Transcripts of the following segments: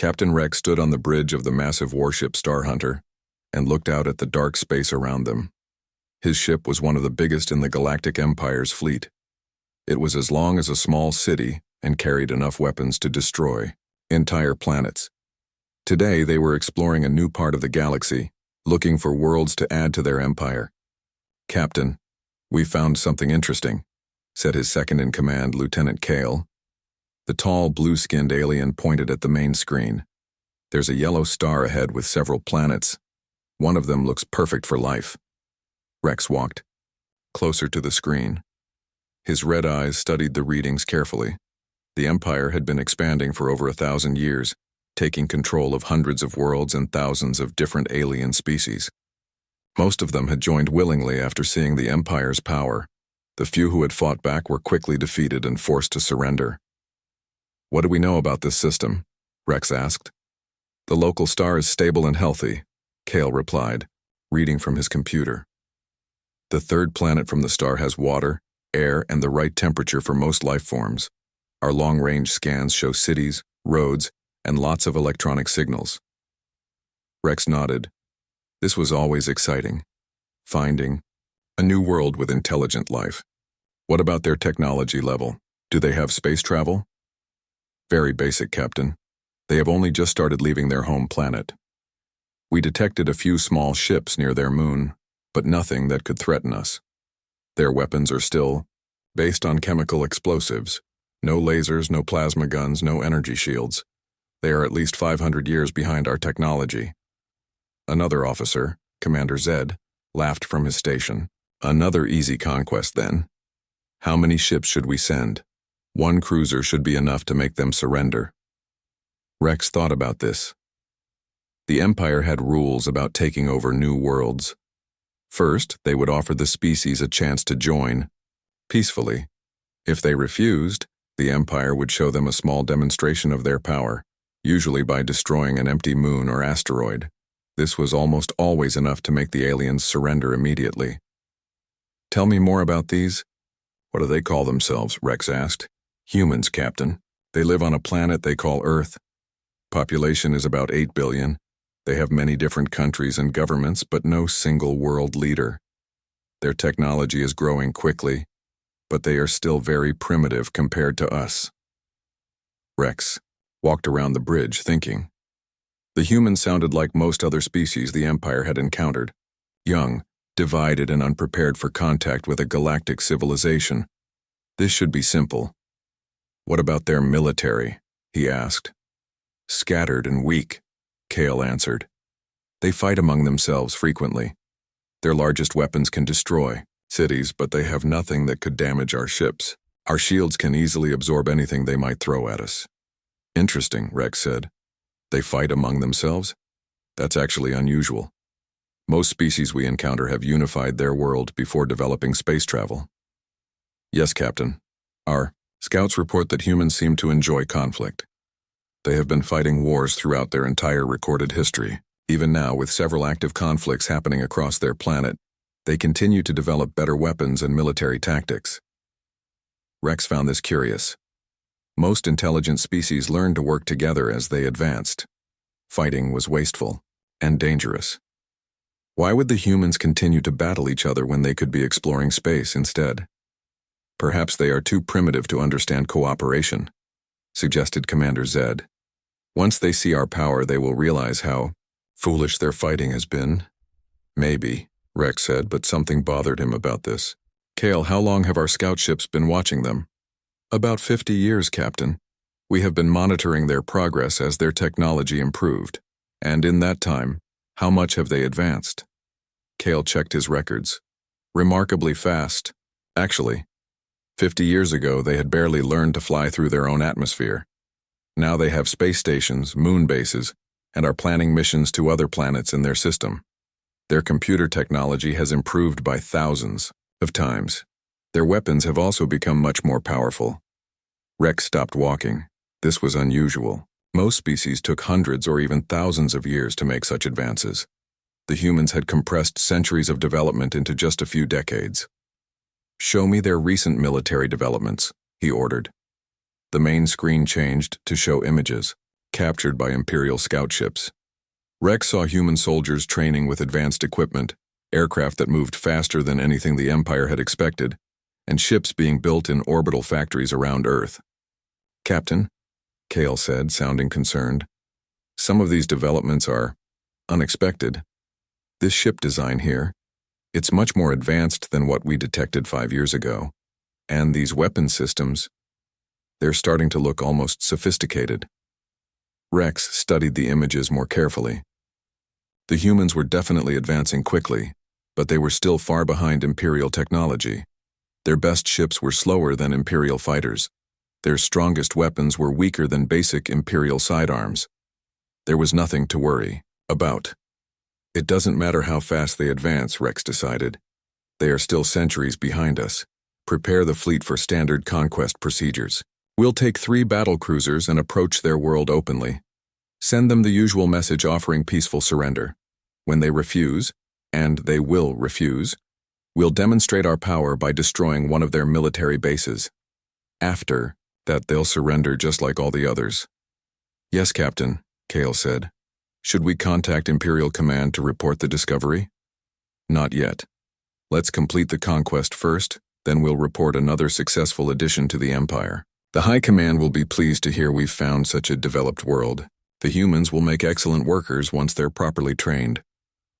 Captain Rex stood on the bridge of the massive warship Star Hunter and looked out at the dark space around them. His ship was one of the biggest in the Galactic Empire's fleet. It was as long as a small city and carried enough weapons to destroy entire planets. Today they were exploring a new part of the galaxy, looking for worlds to add to their empire. "Captain, we found something interesting," said his second-in-command, Lieutenant Kale. The tall, blue-skinned alien pointed at the main screen. "There's a yellow star ahead with several planets. One of them looks perfect for life." Rex walked closer to the screen. His red eyes studied the readings carefully. The Empire had been expanding for over 1,000 years, taking control of hundreds of worlds and thousands of different alien species. Most of them had joined willingly after seeing the Empire's power. The few who had fought back were quickly defeated and forced to surrender. "What do we know about this system?" Rex asked. "The local star is stable and healthy," Kale replied, reading from his computer. "The third planet from the star has water, air, and the right temperature for most life forms. Our long-range scans show cities, roads, and lots of electronic signals." Rex nodded. This was always exciting. Finding a new world with intelligent life. "What about their technology level? Do they have space travel?" "Very basic, Captain. They have only just started leaving their home planet. We detected a few small ships near their moon, but nothing that could threaten us. Their weapons are still based on chemical explosives. No lasers, no plasma guns, no energy shields. They are at least 500 years behind our technology." Another officer, Commander Zed, laughed from his station. "Another easy conquest, then. How many ships should we send? One cruiser should be enough to make them surrender." Rex thought about this. The Empire had rules about taking over new worlds. First, they would offer the species a chance to join, peacefully. If they refused, the Empire would show them a small demonstration of their power, usually by destroying an empty moon or asteroid. This was almost always enough to make the aliens surrender immediately. "Tell me more about these." "What do they call themselves?" Rex asked. "Humans, Captain. They live on a planet they call Earth. Population is about 8 billion. They have many different countries and governments, but no single world leader. Their technology is growing quickly, but they are still very primitive compared to us." Rex walked around the bridge, thinking. The humans sounded like most other species the Empire had encountered. Young, divided, and unprepared for contact with a galactic civilization. This should be simple. "What about their military?" he asked. "Scattered and weak," Kale answered. "They fight among themselves frequently. Their largest weapons can destroy cities, but they have nothing that could damage our ships. Our shields can easily absorb anything they might throw at us." "Interesting," Rex said. "They fight among themselves? That's actually unusual. Most species we encounter have unified their world before developing space travel." "Yes, Captain. Our scouts report that humans seem to enjoy conflict. They have been fighting wars throughout their entire recorded history. Even now, with several active conflicts happening across their planet, they continue to develop better weapons and military tactics." Rex found this curious. Most intelligent species learned to work together as they advanced. Fighting was wasteful and dangerous. Why would the humans continue to battle each other when they could be exploring space instead? "Perhaps they are too primitive to understand cooperation," suggested Commander Zed. "Once they see our power, they will realize how foolish their fighting has been." "Maybe," Rex said, but something bothered him about this. "Kale, how long have our scout ships been watching them?" "About 50 years, Captain. We have been monitoring their progress as their technology improved. And in that time, how much have they advanced?" Kale checked his records. "Remarkably fast. Actually, 50 years ago they had barely learned to fly through their own atmosphere. Now they have space stations, moon bases, and are planning missions to other planets in their system. Their computer technology has improved by thousands of times. Their weapons have also become much more powerful." Rex stopped walking. This was unusual. Most species took hundreds or even thousands of years to make such advances. The humans had compressed centuries of development into just a few decades. "Show me their recent military developments," he ordered. The main screen changed to show images. captured by Imperial scout ships. Rex saw human soldiers training with advanced equipment, aircraft that moved faster than anything the Empire had expected, and ships being built in orbital factories around Earth. "Captain," Kale said, sounding concerned, "some of these developments are unexpected. This ship design here, it's much more advanced than what we detected 5 years ago. And these weapon systems, they're starting to look almost sophisticated." Rex studied the images more carefully. The humans were definitely advancing quickly, but they were still far behind Imperial technology. Their best ships were slower than Imperial fighters. Their strongest weapons were weaker than basic Imperial sidearms. There was nothing to worry about. It doesn't matter how fast they advance, Rex decided. They are still centuries behind us. Prepare the fleet for standard conquest procedures. We'll take 3 battle cruisers and approach their world openly. Send them the usual message offering peaceful surrender. When they refuse, and they will refuse, we'll demonstrate our power by destroying one of their military bases. After that, they'll surrender just like all the others. "Yes, Captain," Kale said. "Should we contact Imperial Command to report the discovery?" "Not yet. Let's complete the conquest first, then we'll report another successful addition to the Empire. The High Command will be pleased to hear we've found such a developed world. The humans will make excellent workers once they're properly trained."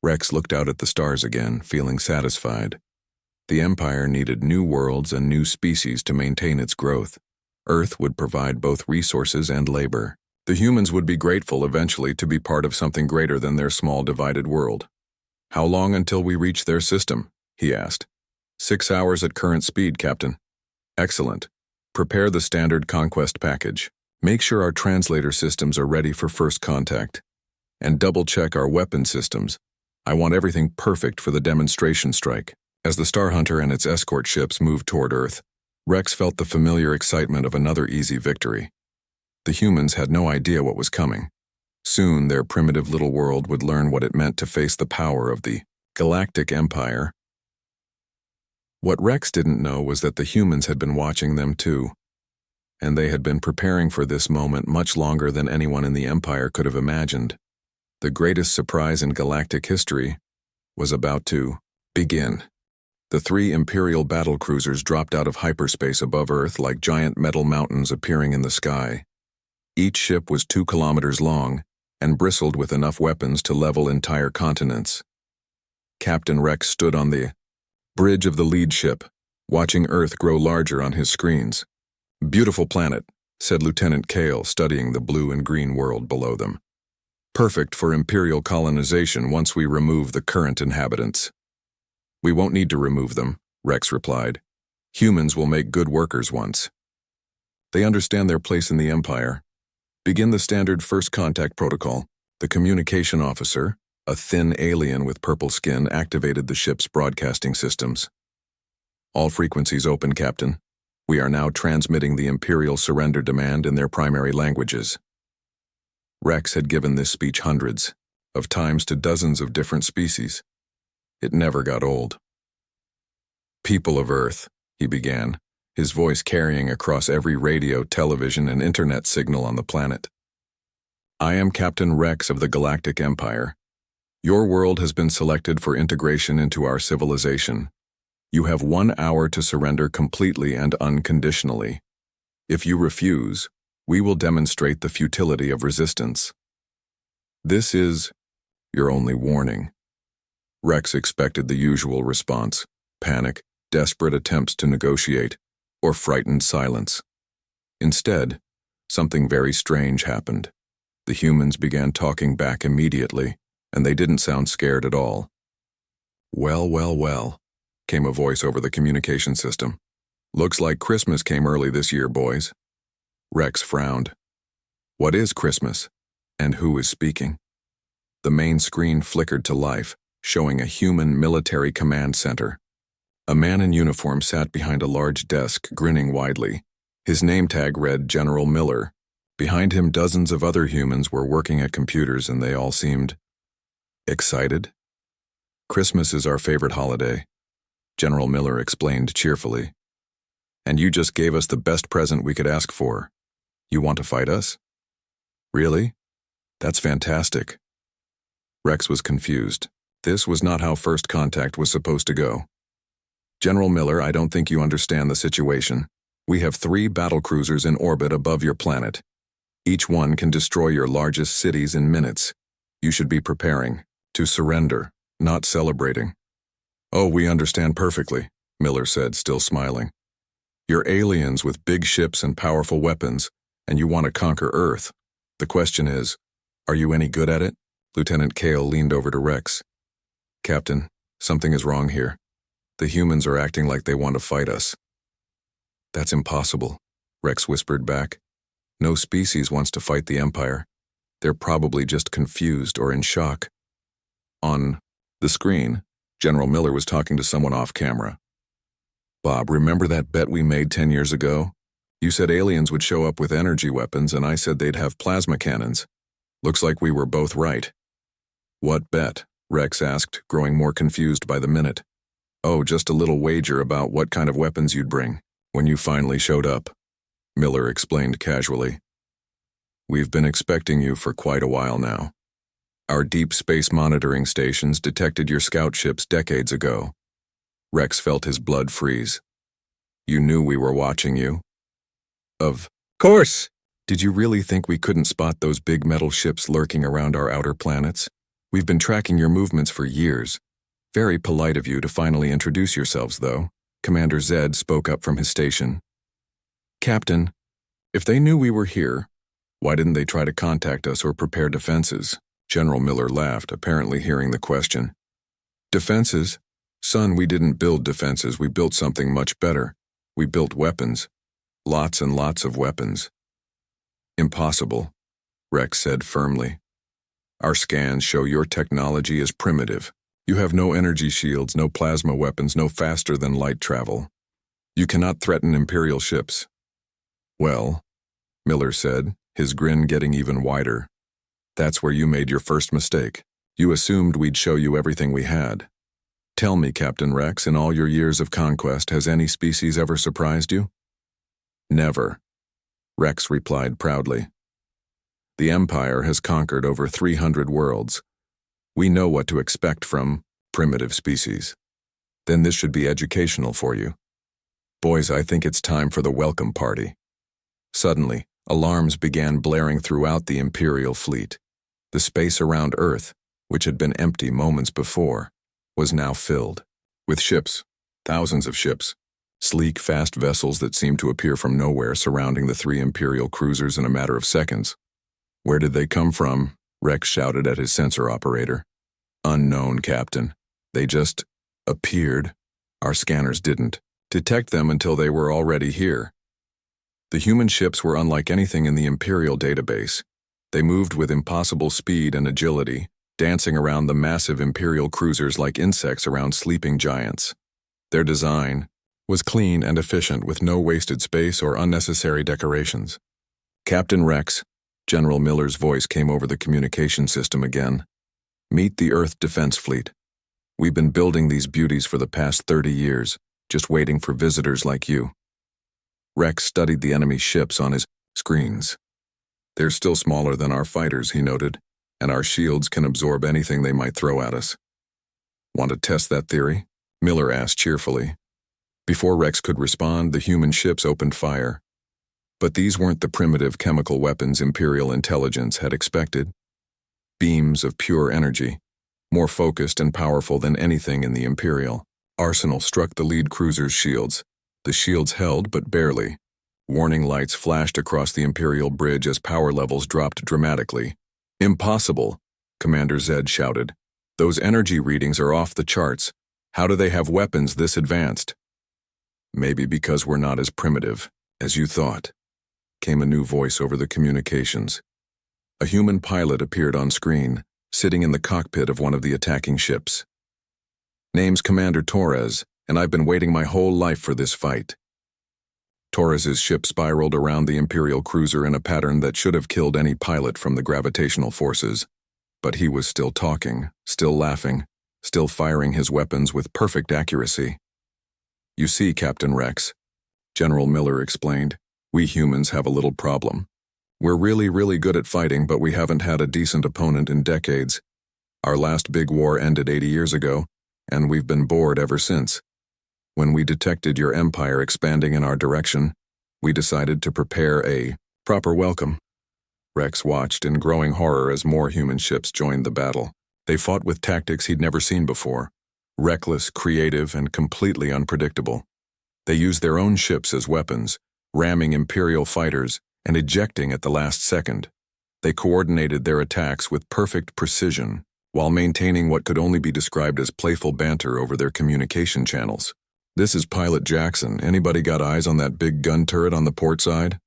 Rex looked out at the stars again, feeling satisfied. The Empire needed new worlds and new species to maintain its growth. Earth would provide both resources and labor. The humans would be grateful eventually to be part of something greater than their small divided world. "How long until we reach their system?" he asked. 6 hours at current speed, Captain." "Excellent. Prepare the standard conquest package. Make sure our translator systems are ready for first contact. And double-check our weapon systems. I want everything perfect for the demonstration strike." As the Star Hunter and its escort ships moved toward Earth, Rex felt the familiar excitement of another easy victory. The humans had no idea what was coming. Soon, their primitive little world would learn what it meant to face the power of the Galactic Empire. What Rex didn't know was that the humans had been watching them too, and they had been preparing for this moment much longer than anyone in the Empire could have imagined. The greatest surprise in galactic history was about to begin. The 3 Imperial battle cruisers dropped out of hyperspace above Earth like giant metal mountains appearing in the sky. Each ship was 2 kilometers long and bristled with enough weapons to level entire continents. Captain Rex stood on the bridge of the lead ship, watching Earth grow larger on his screens. "Beautiful planet," said Lieutenant Kale, studying the blue and green world below them. "Perfect for Imperial colonization once we remove the current inhabitants." "We won't need to remove them," Rex replied. "Humans will make good workers once. They understand their place in the Empire. Begin the standard first contact protocol." The communication officer, a thin alien with purple skin, activated the ship's broadcasting systems. "All frequencies open, Captain. We are now transmitting the Imperial surrender demand in their primary languages." Rex had given this speech hundreds of times to dozens of different species. It never got old. "People of Earth," he began, his voice carrying across every radio, television, and internet signal on the planet. "I am Captain Rex of the Galactic Empire. Your world has been selected for integration into our civilization. You have 1 hour to surrender completely and unconditionally. If you refuse, we will demonstrate the futility of resistance. This is your only warning." Rex expected the usual response: panic, desperate attempts to negotiate, or frightened silence. Instead, something very strange happened. The humans began talking back immediately, and they didn't sound scared at all. "Well, well, well," came a voice over the communication system. "Looks like Christmas came early this year, boys." Rex frowned. "What is Christmas? And who is speaking?" The main screen flickered to life, showing a human military command center. A man in uniform sat behind a large desk, grinning widely. His name tag read General Miller. Behind him, dozens of other humans were working at computers, and they all seemed excited. "Christmas is our favorite holiday," General Miller explained cheerfully. "And you just gave us the best present we could ask for. You want to fight us?" Really? That's fantastic. Rex was confused. This was not how first contact was supposed to go. General Miller, I don't think you understand the situation. We have 3 battlecruisers in orbit above your planet. Each one can destroy your largest cities in minutes. You should be preparing to surrender, not celebrating. Oh, we understand perfectly, Miller said, still smiling. You're aliens with big ships and powerful weapons, and you want to conquer Earth. The question is, are you any good at it? Lieutenant Kale leaned over to Rex. Captain, something is wrong here. The humans are acting like they want to fight us. That's impossible, Rex whispered back. No species wants to fight the Empire. They're probably just confused or in shock. On the screen, General Miller was talking to someone off camera. Bob, remember that bet we made 10 years ago? You said aliens would show up with energy weapons, and I said they'd have plasma cannons. Looks like we were both right. What bet? Rex asked, growing more confused by the minute. Oh, just a little wager about what kind of weapons you'd bring when you finally showed up, Miller explained casually. We've been expecting you for quite a while now. Our deep space monitoring stations detected your scout ships decades ago. Rex felt his blood freeze. You knew we were watching you? Of course! Did you really think we couldn't spot those big metal ships lurking around our outer planets? We've been tracking your movements for years. Very polite of you to finally introduce yourselves, though. Commander Zed spoke up from his station. Captain, if they knew we were here, why didn't they try to contact us or prepare defenses? General Miller laughed, apparently hearing the question. Defenses? Son, we didn't build defenses, we built something much better. We built weapons. Lots and lots of weapons. Impossible, Rex said firmly. Our scans show your technology is primitive. You have no energy shields, no plasma weapons, no faster-than-light travel. You cannot threaten Imperial ships. Well, Miller said, his grin getting even wider. That's where you made your first mistake. You assumed we'd show you everything we had. Tell me, Captain Rex, in all your years of conquest, has any species ever surprised you? Never, Rex replied proudly. The Empire has conquered over 300 worlds. We know what to expect from primitive species. Then this should be educational for you. Boys, I think it's time for the welcome party. Suddenly, alarms began blaring throughout the Imperial fleet. The space around Earth, which had been empty moments before, was now filled with ships, thousands of ships, sleek, fast vessels that seemed to appear from nowhere surrounding the 3 Imperial cruisers in a matter of seconds. Where did they come from? Rex shouted at his sensor operator. Unknown, Captain. They just appeared. Our scanners didn't detect them until they were already here. The human ships were unlike anything in the Imperial database. They moved with impossible speed and agility, dancing around the massive Imperial cruisers like insects around sleeping giants. Their design was clean and efficient with no wasted space or unnecessary decorations. Captain Rex, General Miller's voice came over the communication system again. Meet the Earth Defense Fleet. We've been building these beauties for the past 30 years, just waiting for visitors like you. Rex studied the enemy ships on his screens. They're still smaller than our fighters, he noted, and our shields can absorb anything they might throw at us. Want to test that theory? Miller asked cheerfully. Before Rex could respond, the human ships opened fire. But these weren't the primitive chemical weapons Imperial intelligence had expected. Beams of pure energy, more focused and powerful than anything in the Imperial arsenal, struck the lead cruiser's shields. The shields held, but barely. Warning lights flashed across the Imperial bridge as power levels dropped dramatically. Impossible, Commander Zed shouted. Those energy readings are off the charts. How do they have weapons this advanced? Maybe because we're not as primitive as you thought, came a new voice over the communications. A human pilot appeared on screen, sitting in the cockpit of one of the attacking ships. Name's Commander Torres, and I've been waiting my whole life for this fight. Torres's ship spiraled around the Imperial cruiser in a pattern that should have killed any pilot from the gravitational forces. But he was still talking, still laughing, still firing his weapons with perfect accuracy. You see, Captain Rex, General Miller explained, we humans have a little problem. We're really good at fighting, but we haven't had a decent opponent in decades. Our last big war ended 80 years ago, and we've been bored ever since. When we detected your empire expanding in our direction, we decided to prepare a proper welcome. Rex watched in growing horror as more human ships joined the battle. They fought with tactics he'd never seen before, reckless, creative, and completely unpredictable. They used their own ships as weapons, ramming Imperial fighters and ejecting at the last second. They coordinated their attacks with perfect precision, while maintaining what could only be described as playful banter over their communication channels. "This is Pilot Jackson. Anybody got eyes on that big gun turret on the port side?"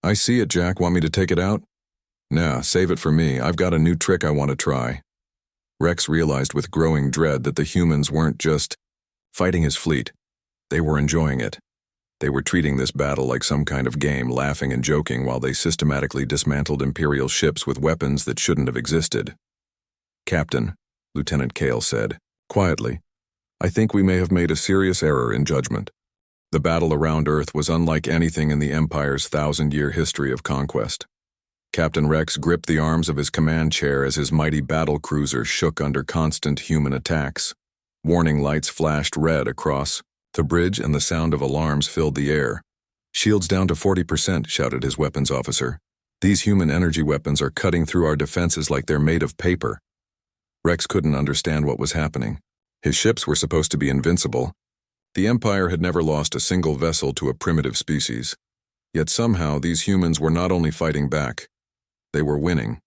"I see it, Jack. Want me to take it out?" "Nah, save it for me. I've got a new trick I want to try." Rex realized with growing dread that the humans weren't just fighting his fleet. They were enjoying it. They were treating this battle like some kind of game, laughing and joking while they systematically dismantled Imperial ships with weapons that shouldn't have existed. "Captain," Lieutenant Kale said, quietly, "I think we may have made a serious error in judgment. The battle around Earth was unlike anything in the Empire's 1,000-year history of conquest." Captain Rex gripped the arms of his command chair as his mighty battle cruiser shook under constant human attacks. Warning lights flashed red across the bridge and the sound of alarms filled the air. "Shields down to 40%, shouted his weapons officer. "These human energy weapons are cutting through our defenses like they're made of paper." Rex couldn't understand what was happening. His ships were supposed to be invincible. The Empire had never lost a single vessel to a primitive species. Yet somehow these humans were not only fighting back, they were winning.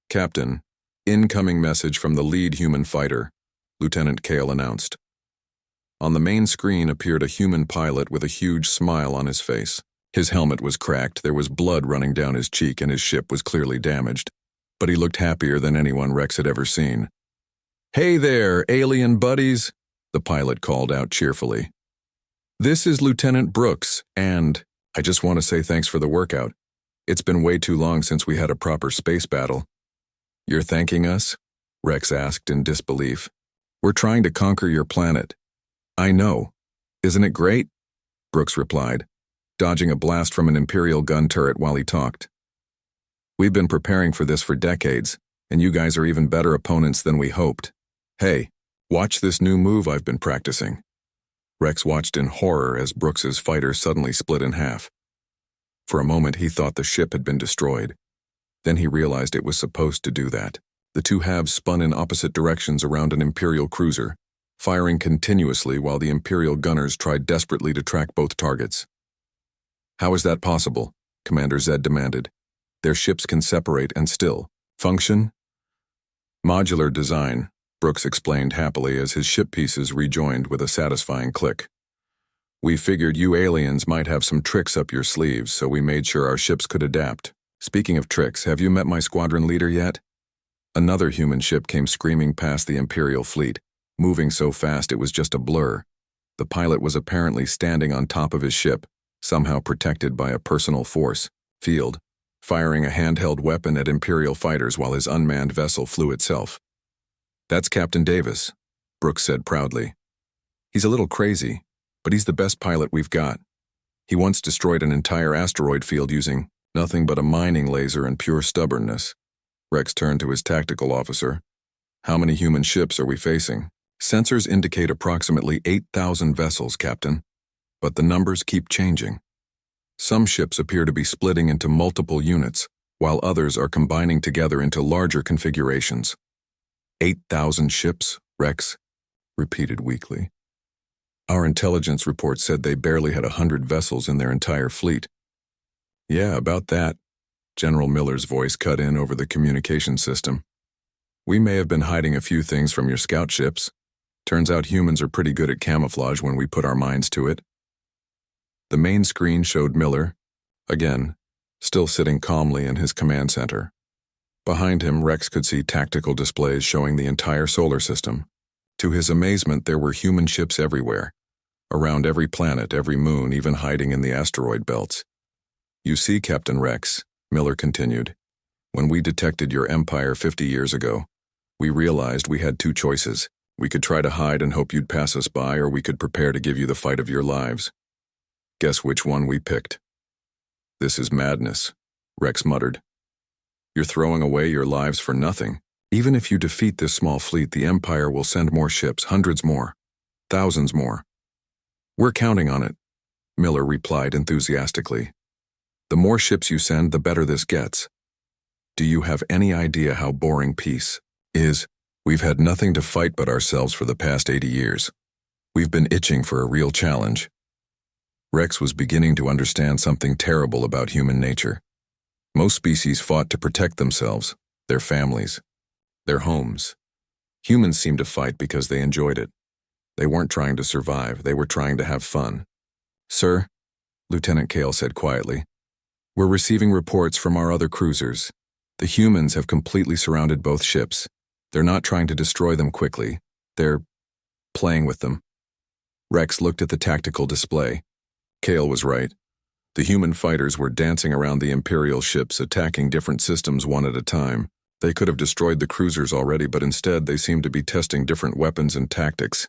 "Captain, incoming message from the lead human fighter," Lieutenant Kale announced. On the main screen appeared a human pilot with a huge smile on his face. His helmet was cracked, there was blood running down his cheek, and his ship was clearly damaged. But he looked happier than anyone Rex had ever seen. "Hey there, alien buddies," the pilot called out cheerfully. "This is Lieutenant Brooks, and I just want to say thanks for the workout. It's been way too long since we had a proper space battle." "You're thanking us?" Rex asked in disbelief. "We're trying to conquer your planet." "I know. Isn't it great?" Brooks replied, dodging a blast from an Imperial gun turret while he talked. "We've been preparing for this for decades, and you guys are even better opponents than we hoped. Hey, watch this new move I've been practicing." Rex watched in horror as Brooks's fighter suddenly split in half. For a moment he thought the ship had been destroyed. Then he realized it was supposed to do that. The two halves spun in opposite directions around an Imperial cruiser, firing continuously while the Imperial gunners tried desperately to track both targets. "How is that possible?" Commander Zed demanded. "Their ships can separate and still function?" "Modular design," Brooks explained happily as his ship pieces rejoined with a satisfying click. "We figured you aliens might have some tricks up your sleeves, so we made sure our ships could adapt. Speaking of tricks, have you met my squadron leader yet?" Another human ship came screaming past the Imperial fleet, moving so fast it was just a blur. The pilot was apparently standing on top of his ship, somehow protected by a personal force field, firing a handheld weapon at Imperial fighters while his unmanned vessel flew itself. "That's Captain Davis," Brooks said proudly. "He's a little crazy, but he's the best pilot we've got. He once destroyed an entire asteroid field using nothing but a mining laser and pure stubbornness." Rex turned to his tactical officer. "How many human ships are we facing?" "Sensors indicate approximately 8,000 vessels, Captain, but the numbers keep changing. Some ships appear to be splitting into multiple units, while others are combining together into larger configurations." 8,000 ships, Rex repeated weakly. "Our intelligence report said they barely had 100 vessels in their entire fleet." "Yeah, about that," General Miller's voice cut in over the communication system. "We may have been hiding a few things from your scout ships. Turns out humans are pretty good at camouflage when we put our minds to it." The main screen showed Miller, again, still sitting calmly in his command center. Behind him, Rex could see tactical displays showing the entire solar system. To his amazement, there were human ships everywhere, around every planet, every moon, even hiding in the asteroid belts. "You see, Captain Rex," Miller continued, "when we detected your empire 50 years ago, we realized we had two choices. We could try to hide and hope you'd pass us by, or we could prepare to give you the fight of your lives. Guess which one we picked?" "This is madness," Rex muttered. You're throwing away your lives for nothing. Even if you defeat this small fleet, the Empire will send more ships, hundreds more, thousands more. We're counting on it, Miller replied enthusiastically. The more ships you send, the better this gets. Do you have any idea how boring peace is? We've had nothing to fight but ourselves for the past 80 years. We've been itching for a real challenge. Rex was beginning to understand something terrible about human nature. Most species fought to protect themselves, their families, their homes. Humans seemed to fight because they enjoyed it. They weren't trying to survive, they were trying to have fun. Sir, Lieutenant Kale said quietly, we're receiving reports from our other cruisers. The humans have completely surrounded both ships. They're not trying to destroy them quickly. They're playing with them. Rex looked at the tactical display. Kale was right. The human fighters were dancing around the Imperial ships, attacking different systems one at a time. They could have destroyed the cruisers already, but instead they seemed to be testing different weapons and tactics.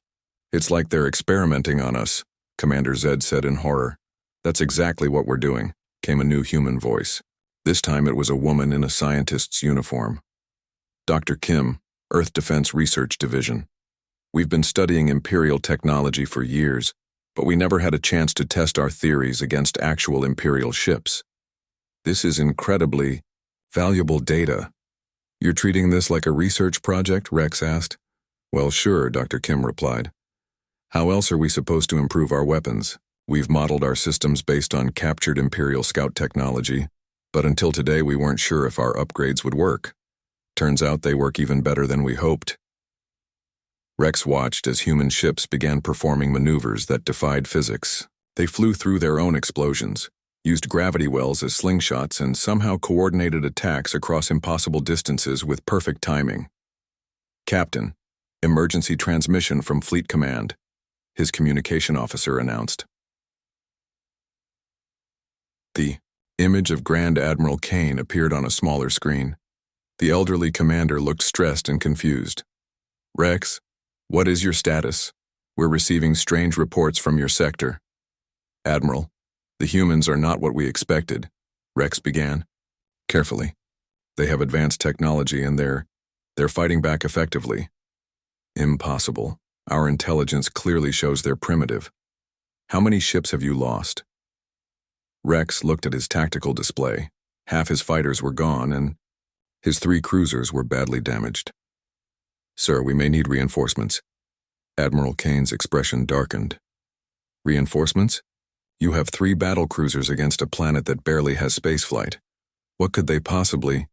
It's like they're experimenting on us, Commander Zed said in horror. That's exactly what we're doing, came a new human voice. This time it was a woman in a scientist's uniform. Dr. Kim, Earth Defense Research Division. We've been studying Imperial technology for years, but we never had a chance to test our theories against actual Imperial ships. This is incredibly valuable data. You're treating this like a research project? Rex asked. Well, sure, Dr. Kim replied. How else are we supposed to improve our weapons? We've modeled our systems based on captured Imperial scout technology, but until today we weren't sure if our upgrades would work. Turns out they work even better than we hoped. Rex watched as human ships began performing maneuvers that defied physics. They flew through their own explosions, used gravity wells as slingshots, and somehow coordinated attacks across impossible distances with perfect timing. Captain, emergency transmission from Fleet Command, his communication officer announced. The image of Grand Admiral Kane appeared on a smaller screen. The elderly commander looked stressed and confused. Rex, what is your status? We're receiving strange reports from your sector. Admiral, the humans are not what we expected, Rex began. Carefully. They have advanced technology and they're fighting back effectively. Impossible. Our intelligence clearly shows they're primitive. How many ships have you lost? Rex looked at his tactical display. Half his fighters were gone and his 3 cruisers were badly damaged. Sir, we may need reinforcements. Admiral Kane's expression darkened. Reinforcements? You have 3 battle cruisers against a planet that barely has spaceflight. What could they possibly?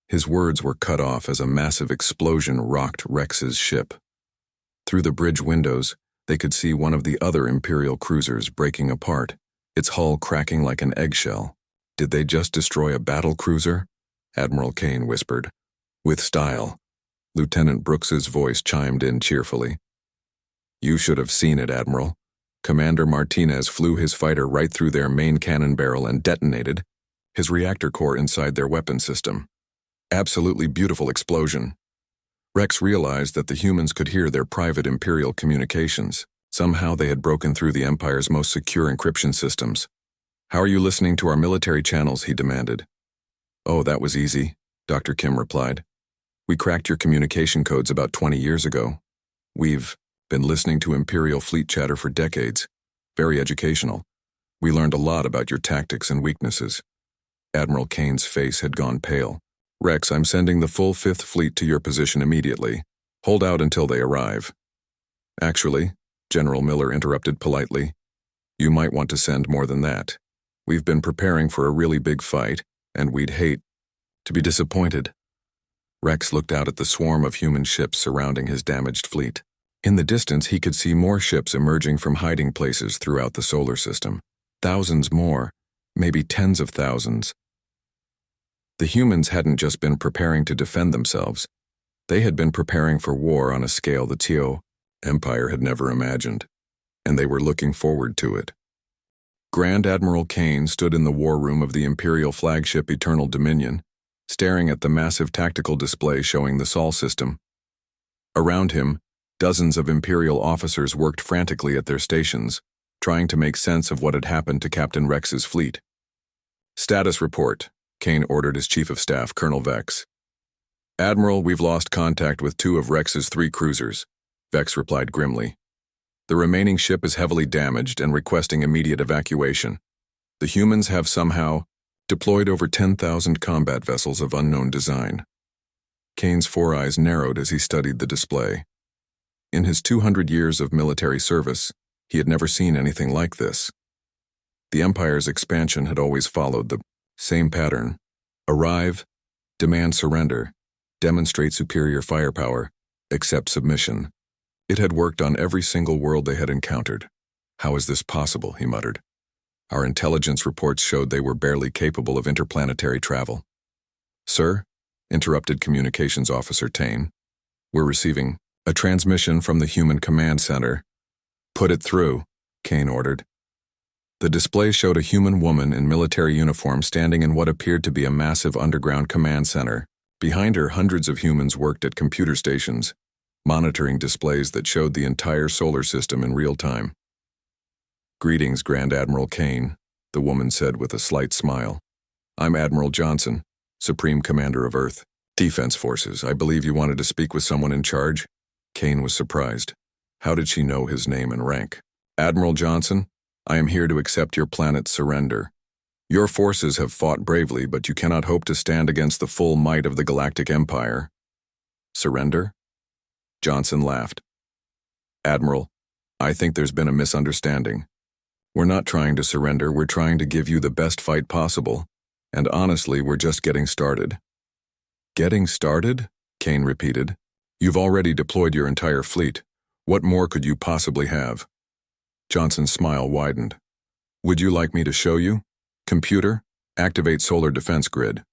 His words were cut off as a massive explosion rocked Rex's ship. Through the bridge windows, they could see one of the other Imperial cruisers breaking apart, its hull cracking like an eggshell. Did they just destroy a battle cruiser? Admiral Kane whispered. With style. Lieutenant Brooks's voice chimed in cheerfully. You should have seen it, Admiral. Commander Martinez flew his fighter right through their main cannon barrel and detonated his reactor core inside their weapon system. Absolutely beautiful explosion. Rex realized that the humans could hear their private Imperial communications. Somehow they had broken through the Empire's most secure encryption systems. How are you listening to our military channels? He demanded. Oh, that was easy, Dr. Kim replied. We cracked your communication codes about 20 years ago. We've been listening to Imperial fleet chatter for decades. Very educational. We learned a lot about your tactics and weaknesses. Admiral Kane's face had gone pale. Rex, I'm sending the full 5th Fleet to your position immediately. Hold out until they arrive. Actually, General Miller interrupted politely, you might want to send more than that. We've been preparing for a really big fight, and we'd hate to be disappointed. Rex looked out at the swarm of human ships surrounding his damaged fleet. In the distance, he could see more ships emerging from hiding places throughout the solar system. Thousands more, maybe tens of thousands. The humans hadn't just been preparing to defend themselves. They had been preparing for war on a scale the Teo Empire had never imagined, and they were looking forward to it. Grand Admiral Kane stood in the war room of the Imperial flagship Eternal Dominion, staring at the massive tactical display showing the Sol system. Around him, dozens of Imperial officers worked frantically at their stations, trying to make sense of what had happened to Captain Rex's fleet. Status report, Kane ordered his chief of staff, Colonel Vex. "Admiral, we've lost contact with 2 of Rex's 3 cruisers," Vex replied grimly. "The remaining ship is heavily damaged and requesting immediate evacuation. The humans have somehow deployed over 10,000 combat vessels of unknown design." Kane's 4 eyes narrowed as he studied the display. In his 200 years of military service, he had never seen anything like this. The Empire's expansion had always followed the same pattern: arrive, demand surrender, demonstrate superior firepower, accept submission. It had worked on every single world they had encountered. "How is this possible?" he muttered. "Our intelligence reports showed they were barely capable of interplanetary travel." "Sir," interrupted Communications Officer Tane, "we're receiving a transmission from the Human Command Center." "Put it through," Kane ordered. The display showed a human woman in military uniform standing in what appeared to be a massive underground command center. Behind her, hundreds of humans worked at computer stations, monitoring displays that showed the entire solar system in real time. "Greetings, Grand Admiral Kane," the woman said with a slight smile. "I'm Admiral Johnson, Supreme Commander of Earth Defense Forces. I believe you wanted to speak with someone in charge?" Kane was surprised. How did she know his name and rank? "Admiral Johnson, I am here to accept your planet's surrender. Your forces have fought bravely, but you cannot hope to stand against the full might of the Galactic Empire." "Surrender?" Johnson laughed. "Admiral, I think there's been a misunderstanding. We're not trying to surrender, we're trying to give you the best fight possible. And honestly, we're just getting started." "Getting started?" Kane repeated. "You've already deployed your entire fleet. What more could you possibly have?" Johnson's smile widened. "Would you like me to show you? Computer, activate solar defense grid."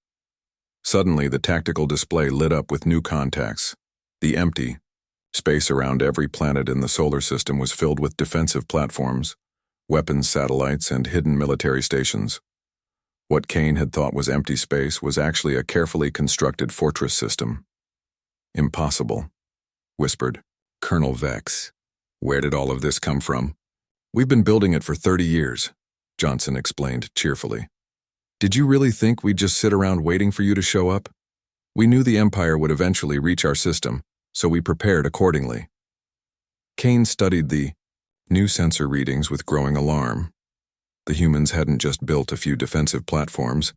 Suddenly, the tactical display lit up with new contacts. The empty space around every planet in the solar system was filled with defensive platforms, weapons satellites, and hidden military stations. What Kane had thought was empty space was actually a carefully constructed fortress system. "Impossible," whispered Colonel Vex. "Where did all of this come from?" "We've been building it for 30 years, Johnson explained cheerfully. "Did you really think we'd just sit around waiting for you to show up? We knew the Empire would eventually reach our system, so we prepared accordingly." Kane studied the new sensor readings with growing alarm. The humans hadn't just built a few defensive platforms,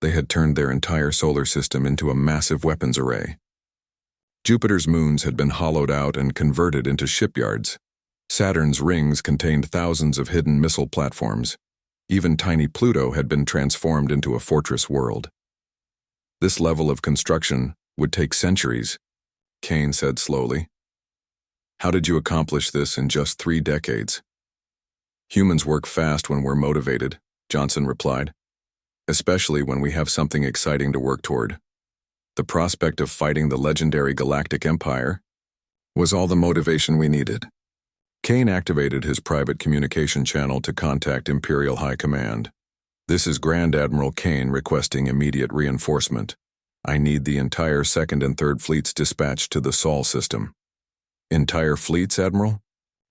they had turned their entire solar system into a massive weapons array. Jupiter's moons had been hollowed out and converted into shipyards. Saturn's rings contained thousands of hidden missile platforms. Even tiny Pluto had been transformed into a fortress world. "This level of construction would take centuries," Kane said slowly. "How did you accomplish this in just 3 decades?" "Humans work fast when we're motivated," Johnson replied. "Especially when we have something exciting to work toward. The prospect of fighting the legendary Galactic Empire was all the motivation we needed." Kane activated his private communication channel to contact Imperial High Command. "This is Grand Admiral Kane requesting immediate reinforcement. I need the entire 2nd and 3rd Fleets dispatched to the Sol system." "Entire fleets, Admiral?"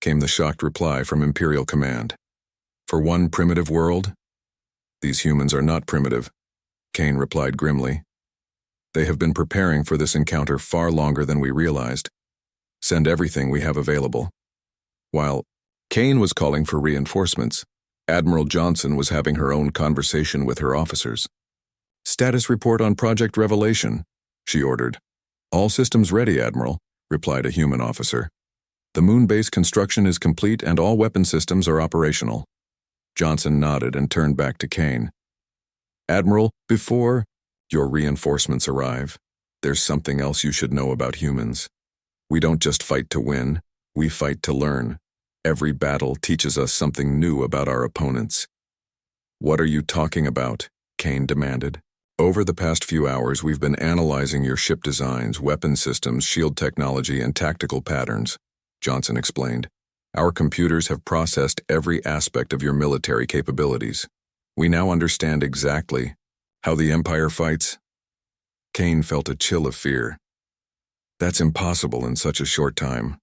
came the shocked reply from Imperial Command. "For one primitive world?" "These humans are not primitive," Kane replied grimly. "They have been preparing for this encounter far longer than we realized. Send everything we have available." While Kane was calling for reinforcements, Admiral Johnson was having her own conversation with her officers. "Status report on Project Revelation," she ordered. "All systems ready, Admiral," replied a human officer. "The moon base construction is complete and all weapon systems are operational." Johnson nodded and turned back to Kane. "Admiral, before your reinforcements arrive, there's something else you should know about humans. We don't just fight to win, we fight to learn. Every battle teaches us something new about our opponents." "What are you talking about?" Kane demanded. "Over the past few hours, we've been analyzing your ship designs, weapon systems, shield technology, and tactical patterns," Johnson explained. "Our computers have processed every aspect of your military capabilities. We now understand exactly how the Empire fights." Kane felt a chill of fear. "That's impossible in such a short time."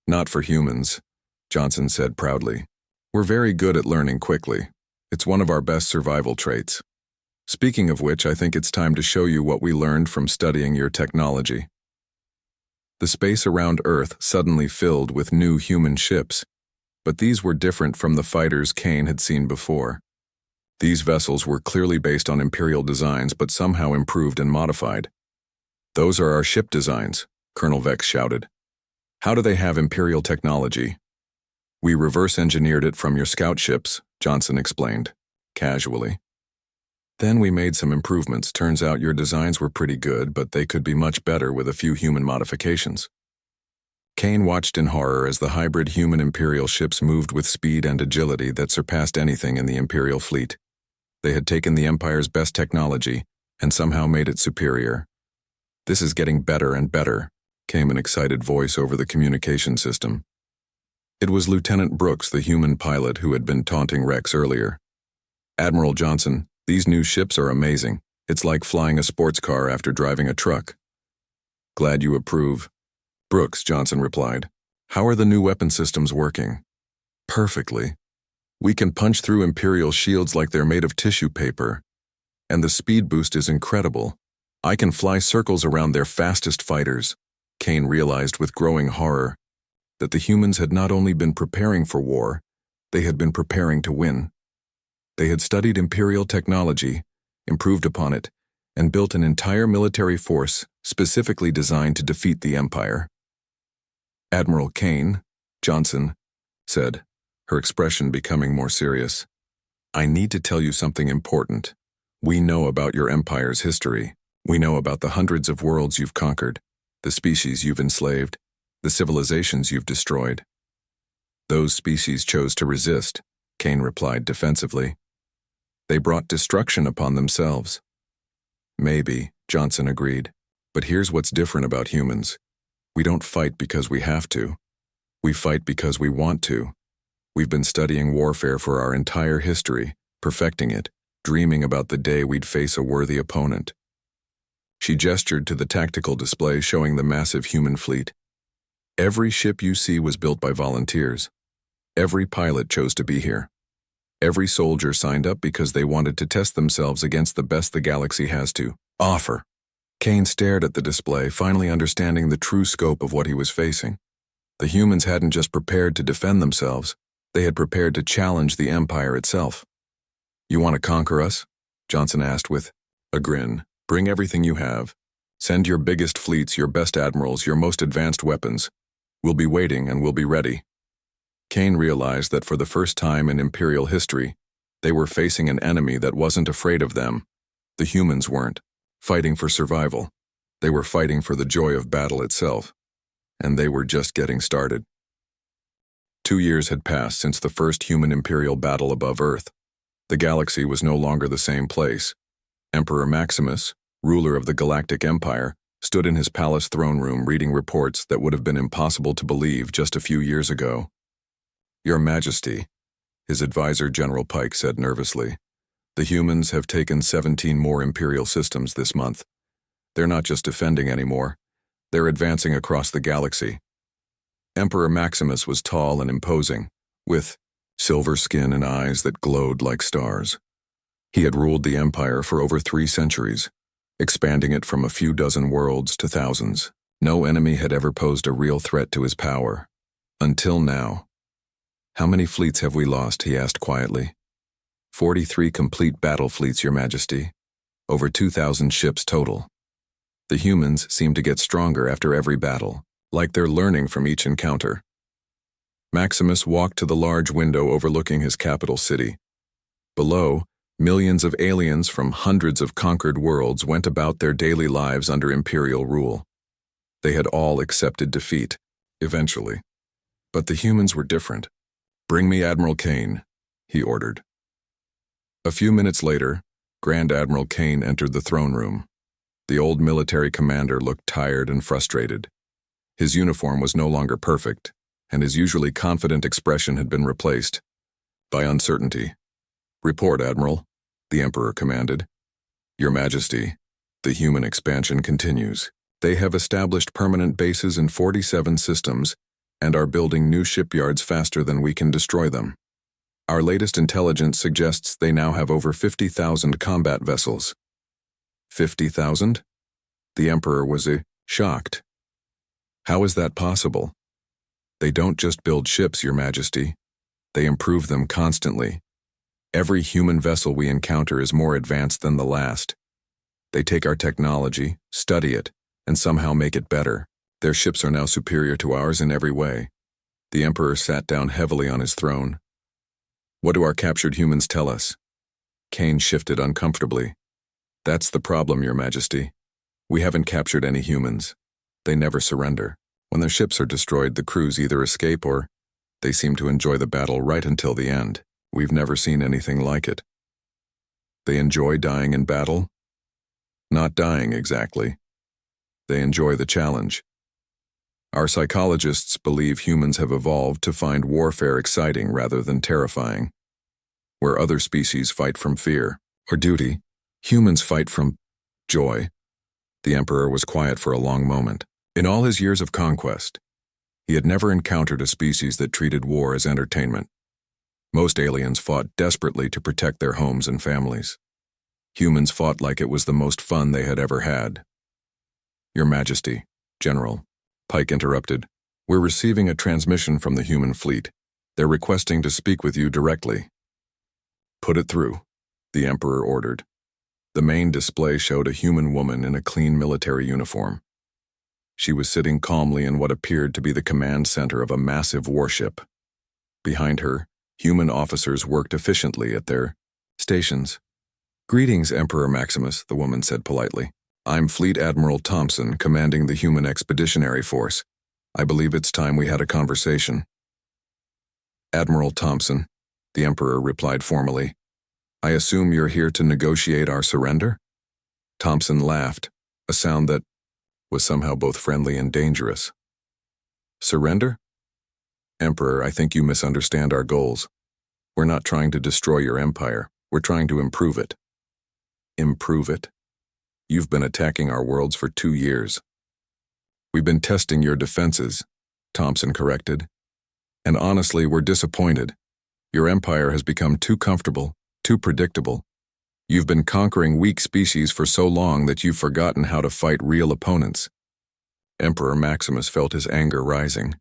"Not for humans," Johnson said proudly. "We're very good at learning quickly. It's one of our best survival traits." Speaking of which, I think it's time to show you what we learned from studying your technology. The space around Earth suddenly filled with new human ships, but these were different from the fighters Kane had seen before. These vessels were clearly based on Imperial designs, but somehow improved and modified. "Those are our ship designs," Colonel Vex shouted. "How do they have Imperial technology?" "We reverse-engineered it from your scout ships," Johnson explained, casually. "Then we made some improvements. Turns out your designs were pretty good, but they could be much better with a few human modifications." Kane watched in horror as the hybrid human Imperial ships moved with speed and agility that surpassed anything in the Imperial fleet. They had taken the Empire's best technology and somehow made it superior. "This is getting better and better," came an excited voice over the communication system. It was Lieutenant Brooks, the human pilot who had been taunting Rex earlier. "Admiral Johnson, these new ships are amazing. It's like flying a sports car after driving a truck." "Glad you approve." "Brooks," Johnson replied. "How are the new weapon systems working?" "Perfectly. We can punch through Imperial shields like they're made of tissue paper. And the speed boost is incredible. I can fly circles around their fastest fighters." Kane realized with growing horror that the humans had not only been preparing for war, they had been preparing to win. They had studied Imperial technology, improved upon it, and built an entire military force specifically designed to defeat the Empire. "Admiral Kane," Johnson said, her expression becoming more serious, "I need to tell you something important. We know about your Empire's history. We know about the hundreds of worlds you've conquered, the species you've enslaved, the civilizations you've destroyed." "Those species chose to resist," Kane replied defensively. "They brought destruction upon themselves." "Maybe," Johnson agreed, "but here's what's different about humans. We don't fight because we have to. We fight because we want to. We've been studying warfare for our entire history, perfecting it, dreaming about the day we'd face a worthy opponent." She gestured to the tactical display showing the massive human fleet. "Every ship you see was built by volunteers. Every pilot chose to be here. Every soldier signed up because they wanted to test themselves against the best the galaxy has to offer." Kane stared at the display, finally understanding the true scope of what he was facing. The humans hadn't just prepared to defend themselves, they had prepared to challenge the Empire itself. "You want to conquer us?" Johnson asked with a grin. "Bring everything you have. Send your biggest fleets, your best admirals, your most advanced weapons. We'll be waiting and we'll be ready." Kane realized that for the first time in Imperial history, they were facing an enemy that wasn't afraid of them. The humans weren't fighting for survival. They were fighting for the joy of battle itself. And they were just getting started. 2 years had passed since the first human Imperial battle above Earth. The galaxy was no longer the same place. Emperor Maximus, ruler of the Galactic Empire, stood in his palace throne room reading reports that would have been impossible to believe just a few years ago. "Your Majesty," his advisor General Pike said nervously, "the humans have taken 17 more Imperial systems this month. They're not just defending anymore. They're advancing across the galaxy." Emperor Maximus was tall and imposing, with silver skin and eyes that glowed like stars. He had ruled the Empire for over 3 centuries, expanding it from a few dozen worlds to thousands. No enemy had ever posed a real threat to his power. Until now. "How many fleets have we lost?" he asked quietly. 43 complete battle fleets, Your Majesty. Over 2,000 ships total. The humans seem to get stronger after every battle, like they're learning from each encounter. Maximus walked to the large window overlooking his capital city. Below, millions of aliens from hundreds of conquered worlds went about their daily lives under Imperial rule. They had all accepted defeat, eventually. But the humans were different. "Bring me Admiral Kane," he ordered. A few minutes later, Grand Admiral Kane entered the throne room. The old military commander looked tired and frustrated. His uniform was no longer perfect, and his usually confident expression had been replaced by uncertainty. "Report, Admiral," the Emperor commanded. "Your Majesty, the human expansion continues. They have established permanent bases in 47 systems and are building new shipyards faster than we can destroy them." Our latest intelligence suggests they now have over 50,000 combat vessels. 50,000? The Emperor was shocked. How is that possible? They don't just build ships, Your Majesty. They improve them constantly. Every human vessel we encounter is more advanced than the last. They take our technology, study it, and somehow make it better. Their ships are now superior to ours in every way. The Emperor sat down heavily on his throne. What do our captured humans tell us? Kane shifted uncomfortably. That's the problem, Your Majesty. We haven't captured any humans. They never surrender. When their ships are destroyed, the crews either escape or they seem to enjoy the battle right until the end. We've never seen anything like it. They enjoy dying in battle? Not dying exactly. They enjoy the challenge. Our psychologists believe humans have evolved to find warfare exciting rather than terrifying. Where other species fight from fear or duty, humans fight from joy. The Emperor was quiet for a long moment. In all his years of conquest, he had never encountered a species that treated war as entertainment. Most aliens fought desperately to protect their homes and families. Humans fought like it was the most fun they had ever had. Your Majesty, General, Pike interrupted, we're receiving a transmission from the human fleet. They're requesting to speak with you directly. Put it through, the Emperor ordered. The main display showed a human woman in a clean military uniform. She was sitting calmly in what appeared to be the command center of a massive warship. Behind her, human officers worked efficiently at their stations. Greetings, Emperor Maximus, the woman said politely. I'm Fleet Admiral Thompson, commanding the Human Expeditionary Force. I believe it's time we had a conversation. Admiral Thompson, the Emperor replied formally. I assume you're here to negotiate our surrender? Thompson laughed, a sound that was somehow both friendly and dangerous. Surrender? Emperor, I think you misunderstand our goals. We're not trying to destroy your empire. We're trying to improve it. Improve it? You've been attacking our worlds for 2 years. We've been testing your defenses, Thompson corrected. And honestly, we're disappointed. Your empire has become too comfortable, too predictable. You've been conquering weak species for so long that you've forgotten how to fight real opponents. Emperor Maximus felt his anger rising.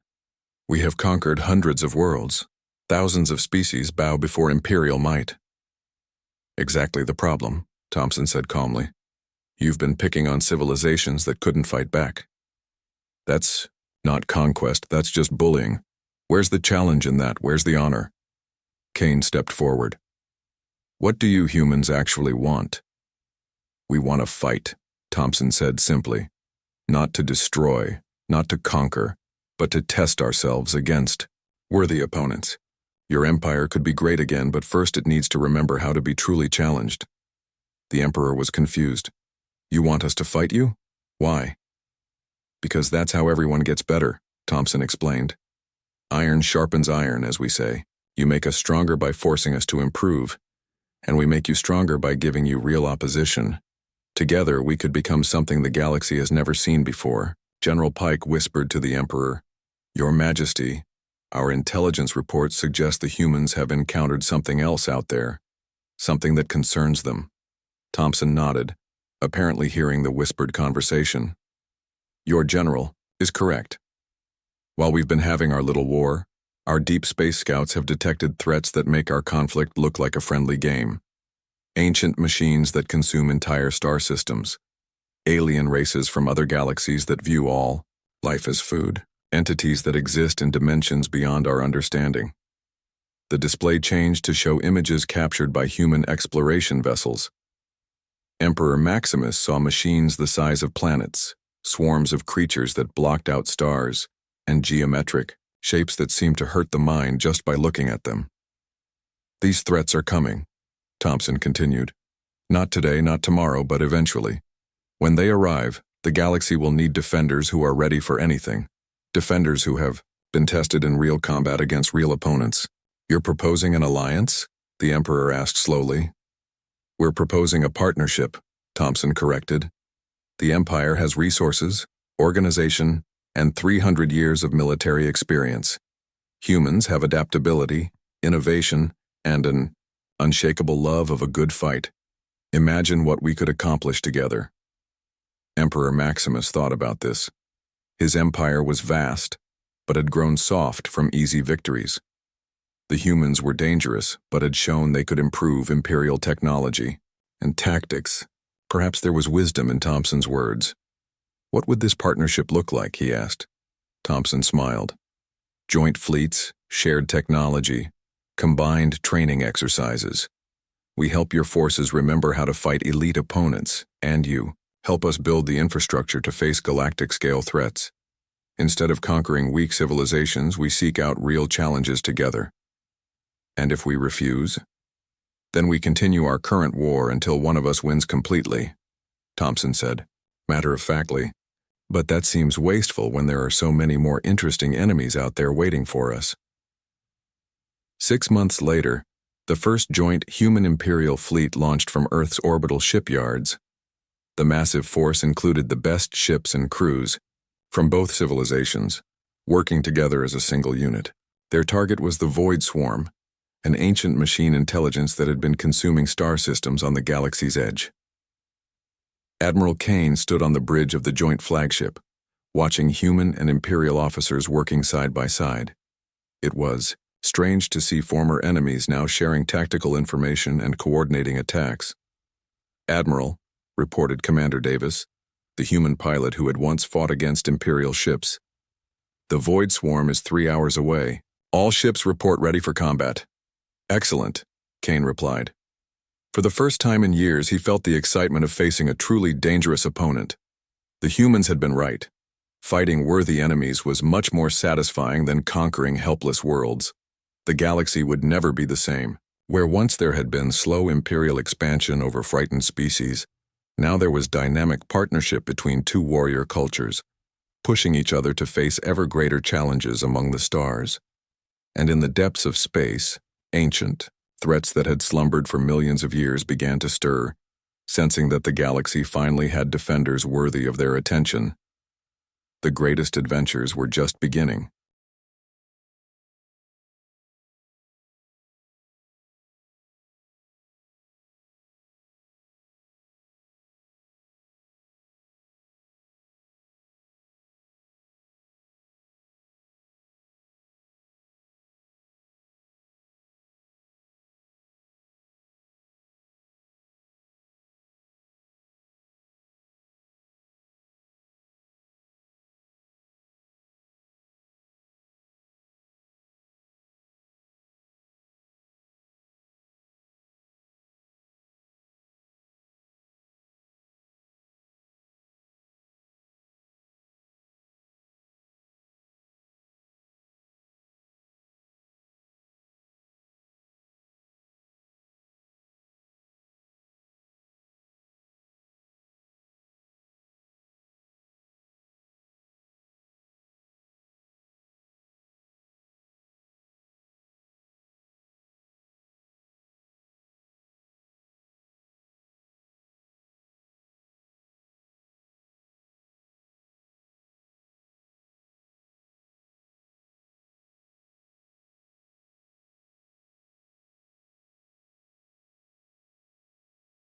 We have conquered hundreds of worlds. Thousands of species bow before Imperial might. Exactly the problem, Thompson said calmly. You've been picking on civilizations that couldn't fight back. That's not conquest, that's just bullying. Where's the challenge in that? Where's the honor? Kane stepped forward. What do you humans actually want? We want to fight, Thompson said simply. Not to destroy, not to conquer, but to test ourselves against worthy opponents. Your empire could be great again, but first it needs to remember how to be truly challenged. The Emperor was confused. You want us to fight you? Why? Because that's how everyone gets better, Thompson explained. Iron sharpens iron, as we say. You make us stronger by forcing us to improve, and we make you stronger by giving you real opposition. Together, we could become something the galaxy has never seen before. General Pike whispered to the Emperor, Your Majesty, our intelligence reports suggest the humans have encountered something else out there, something that concerns them. Thompson nodded, apparently hearing the whispered conversation. Your general is correct. While we've been having our little war, our deep space scouts have detected threats that make our conflict look like a friendly game. Ancient machines that consume entire star systems. Alien races from other galaxies that view all life as food. Entities that exist in dimensions beyond our understanding. The display changed to show images captured by human exploration vessels. Emperor Maximus saw machines the size of planets, swarms of creatures that blocked out stars, and geometric shapes that seemed to hurt the mind just by looking at them. These threats are coming, Thompson continued. Not today, not tomorrow, but eventually. When they arrive, the galaxy will need defenders who are ready for anything. Defenders who have been tested in real combat against real opponents. You're proposing an alliance? The Emperor asked slowly. We're proposing a partnership, Thompson corrected. The Empire has resources, organization, and 300 years of military experience. Humans have adaptability, innovation, and an unshakable love of a good fight. Imagine what we could accomplish together. Emperor Maximus thought about this. His empire was vast, but had grown soft from easy victories. The humans were dangerous, but had shown they could improve Imperial technology and tactics. Perhaps there was wisdom in Thompson's words. What would this partnership look like, he asked. Thompson smiled. Joint fleets, shared technology, combined training exercises. We help your forces remember how to fight elite opponents, and you help us build the infrastructure to face galactic-scale threats. Instead of conquering weak civilizations, we seek out real challenges together. And if we refuse? Then we continue our current war until one of us wins completely, Thompson said, matter-of-factly. But that seems wasteful when there are so many more interesting enemies out there waiting for us. 6 months later, the first joint human Imperial fleet launched from Earth's orbital shipyards. The massive force included the best ships and crews from both civilizations, working together as a single unit. Their target was the Void Swarm, an ancient machine intelligence that had been consuming star systems on the galaxy's edge. Admiral Kane stood on the bridge of the joint flagship, watching human and Imperial officers working side by side. It was strange to see former enemies now sharing tactical information and coordinating attacks. Admiral, reported Commander Davis, the human pilot who had once fought against Imperial ships. The Void Swarm is 3 hours away. All ships report ready for combat. Excellent, Kane replied. For the first time in years, he felt the excitement of facing a truly dangerous opponent. The humans had been right. Fighting worthy enemies was much more satisfying than conquering helpless worlds. The galaxy would never be the same. Where once there had been slow Imperial expansion over frightened species, now there was dynamic partnership between two warrior cultures, pushing each other to face ever greater challenges among the stars. And in the depths of space, ancient threats that had slumbered for millions of years began to stir, sensing that the galaxy finally had defenders worthy of their attention. The greatest adventures were just beginning.